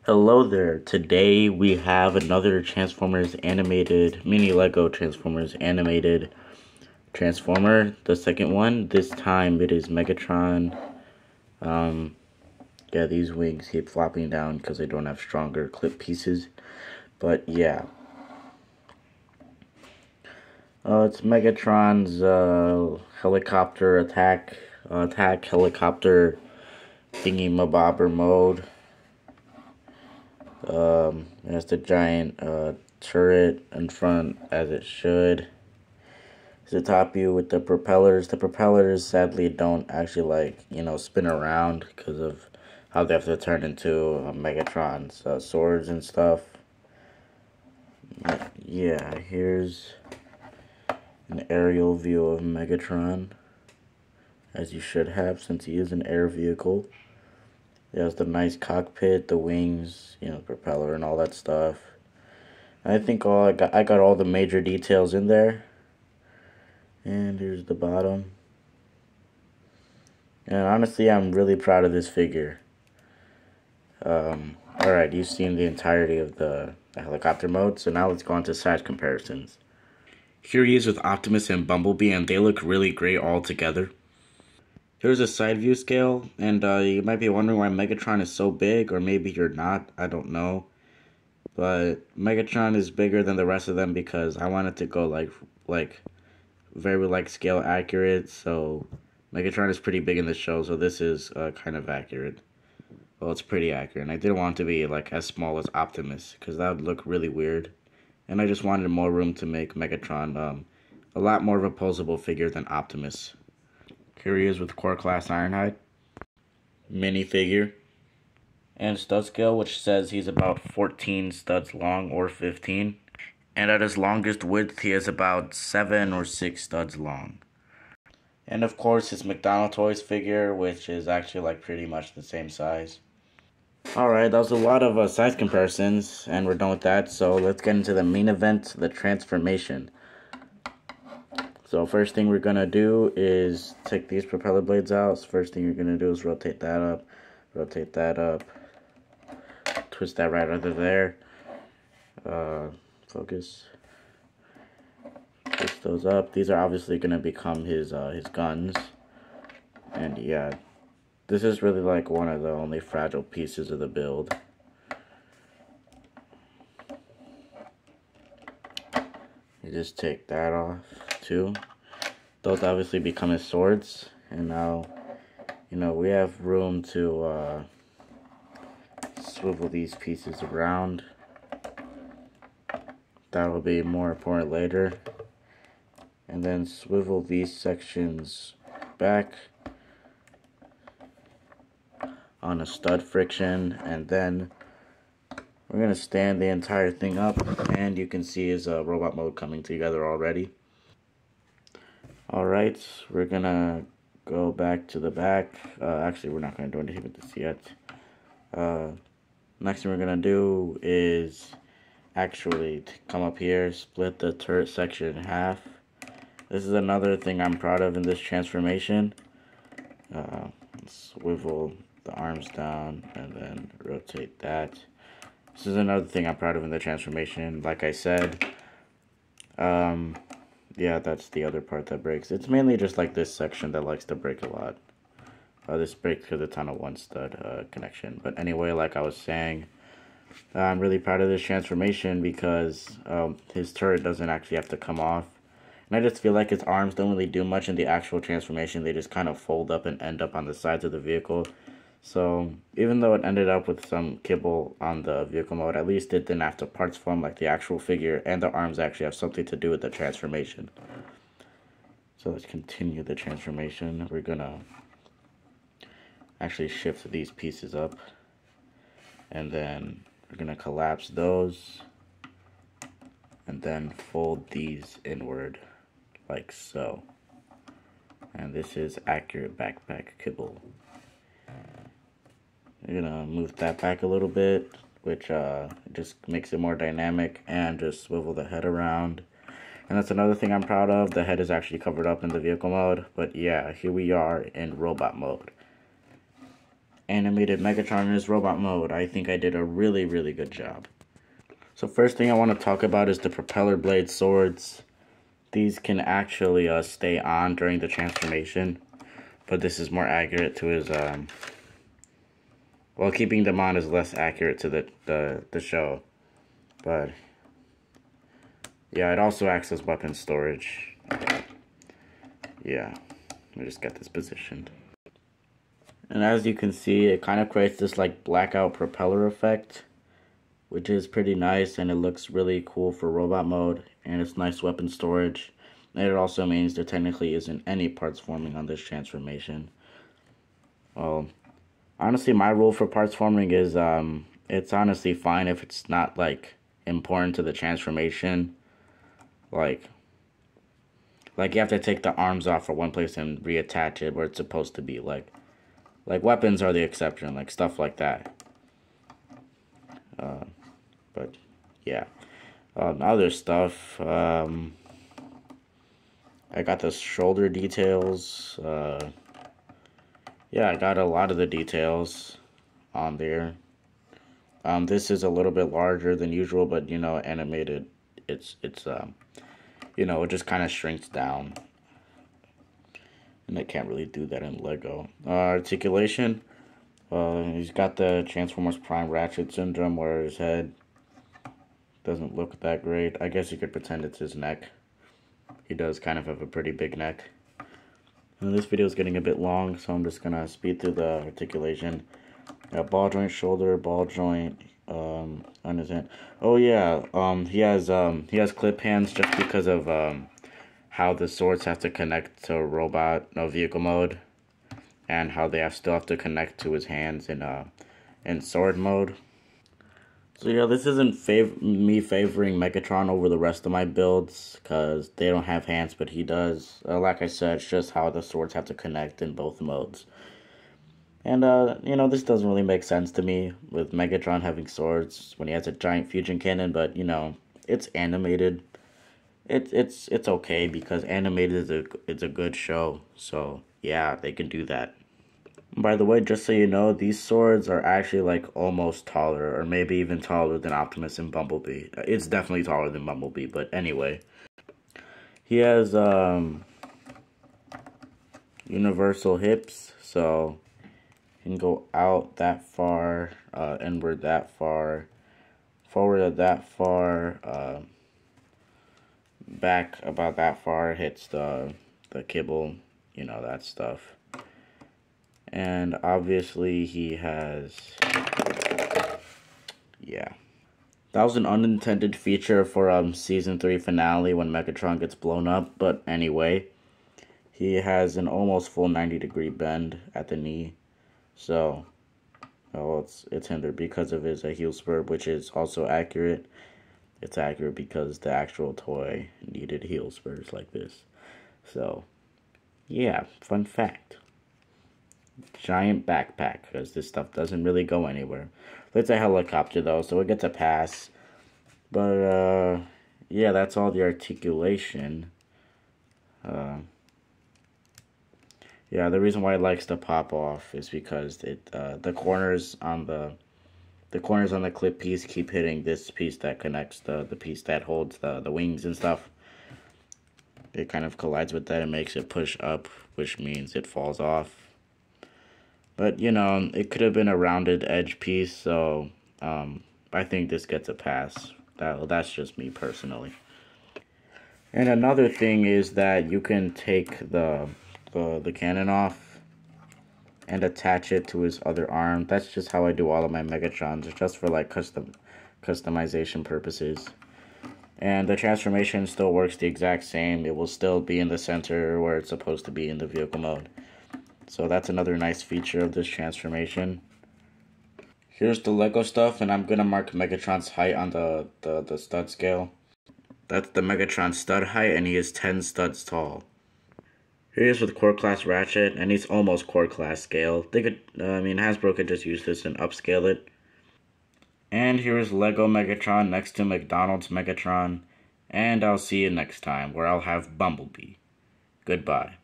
Hello there. Today we have another Transformers animated mini Lego Transformers animated Transformer, the second one. This time it is Megatron. Um, yeah, these wings keep flopping down because they don't have stronger clip pieces. But yeah, it's Megatron's helicopter attack helicopter thingy mabobber mode. It has the giant turret in front as it should. The top view with the propellers. The propellers sadly don't actually spin around because of how they have to turn into Megatron's swords and stuff. Yeah, here's an aerial view of Megatron, as you should have since he is an air vehicle. It has the nice cockpit, the wings, propeller and all that stuff. I think I got all the major details in there. And here's the bottom. And honestly, I'm really proud of this figure. Alright, you've seen the entirety of the helicopter mode, so now let's go on to size comparisons. Here he is with Optimus and Bumblebee, and they look really great all together. Here's a side view scale, and you might be wondering why Megatron is so big, or maybe you're not, I don't know. But Megatron is bigger than the rest of them because I wanted to go very scale accurate, so Megatron is pretty big in the show, so this is kind of accurate. Well, it's pretty accurate, and I didn't want it to be as small as Optimus, because that would look really weird. And I just wanted more room to make Megatron a lot more of a posable figure than Optimus. Here he is with Core Class Ironhide, minifigure, and stud scale, which says he's about 14 studs long or 15. And at his longest width, he is about 7 or 6 studs long. And of course, his McDonald's Toys figure, which is actually pretty much the same size. Alright, that was a lot of size comparisons, and we're done with that, so let's get into the main event, the transformation. So first thing we're going to do is take these propeller blades out. So first thing you're going to do is rotate that up, twist that right under there, focus, twist those up. These are obviously going to become his guns, and yeah, this is really one of the only fragile pieces of the build. You just take that off too. Those obviously become his swords, and now we have room to swivel these pieces around. That will be more important later. And then swivel these sections back on a stud friction, and then we're going to stand the entire thing up, and you can see his robot mode coming together already. Alright, we're going to go back to the back. Actually, we're not going to do anything with this yet. Next thing we're going to do is actually come up here, split the turret section in half. This is another thing I'm proud of in this transformation. Swivel the arms down and then rotate that. This is another thing I'm proud of in the transformation. Like I said, yeah, that's the other part that breaks. It's mainly just this section that likes to break a lot. This breaks because it's on a one stud connection. But anyway, like I was saying, I'm really proud of this transformation because his turret doesn't actually have to come off. And I just feel like his arms don't really do much in the actual transformation. They just kind of fold up and end up on the sides of the vehicle. So even though it ended up with some kibble on the vehicle mode, at least it didn't have to parts form like the actual figure, and the arms actually have something to do with the transformation. So let's continue the transformation. We're gonna actually shift these pieces up, and then we're gonna collapse those, and then fold these inward like so. And this is accurate backpack kibble. We're gonna move that back a little bit, which just makes it more dynamic, and just swivel the head around. And that's another thing I'm proud of. The head is actually covered up in the vehicle mode, but yeah, here we are in robot mode. animated Megatron in his robot mode. I think I did a really, really good job. So first thing I want to talk about is the propeller blade swords. These can actually stay on during the transformation, but this is more accurate to his, well, keeping them on is less accurate to the show, but yeah, it also acts as weapon storage. Yeah, I just got this positioned. And as you can see, it kind of creates this like blackout propeller effect, which is pretty nice, and it looks really cool for robot mode, and it's nice weapon storage. And it also means there technically isn't any parts forming on this transformation. Well, honestly, my rule for parts forming is it's honestly fine if it's not like important to the transformation. Like you have to take the arms off for one place and reattach it where it's supposed to be. Like weapons are the exception, like stuff like that. But yeah, other stuff. I got the shoulder details. Yeah, I got a lot of the details on there. This is a little bit larger than usual, but you know, animated, it's you know, it just kind of shrinks down. And I can't really do that in Lego. Articulation. He's got the Transformers Prime Ratchet syndrome where his head doesn't look that great. I guess you could pretend it's his neck. He does kind of have a pretty big neck. And this video is getting a bit long, so I'm just gonna speed through the articulation. Ball joint shoulder, ball joint on his hand. Oh yeah, he has clip hands just because of how the swords have to connect to robot vehicle mode, and how they still have to connect to his hands in sword mode. So yeah, this isn't me favoring Megatron over the rest of my builds, because they don't have hands, but he does. Like I said, it's just how the swords have to connect in both modes. And, you know, this doesn't really make sense to me, with Megatron having swords when he has a giant fusion cannon, but, you know, it's animated. It's okay, because animated is a good show, so, yeah, they can do that. By the way, just so you know, these swords are actually like almost taller, or maybe even taller than Optimus and Bumblebee. It's definitely taller than Bumblebee, but anyway. He has universal hips, so he can go out that far, inward that far, forward that far, back about that far, hits the kibble, you know, that stuff. And obviously he has, yeah. That was an unintended feature for season 3 finale when Megatron gets blown up, but anyway. He has an almost full 90-degree bend at the knee. So, well, it's hindered because of his heel spur, which is also accurate. It's accurate because the actual toy needed heel spurs like this. So, yeah, fun fact. Giant backpack, because this stuff doesn't really go anywhere. It's a helicopter though, so it gets a pass. But yeah, that's all the articulation. Yeah, the reason why it likes to pop off is because the corners on the clip piece keep hitting this piece that connects the piece that holds the wings and stuff. It kind of collides with that and makes it push up, which means it falls off. But, you know, it could have been a rounded edge piece, so I think this gets a pass. That's just me personally. And another thing is that you can take the cannon off and attach it to his other arm. That's just how I do all of my Megatrons, just for like customization purposes. And the transformation still works the exact same. It will still be in the center where it's supposed to be in the vehicle mode. So that's another nice feature of this transformation. Here's the Lego stuff, and I'm gonna mark Megatron's height on the stud scale. That's the Megatron stud height, and he is 10 studs tall. Here he is with Core Class Ratchet, and he's almost Core Class scale. They could, Hasbro could just use this and upscale it. And here is Lego Megatron next to McDonald's Megatron, and I'll see you next time, where I'll have Bumblebee. Goodbye.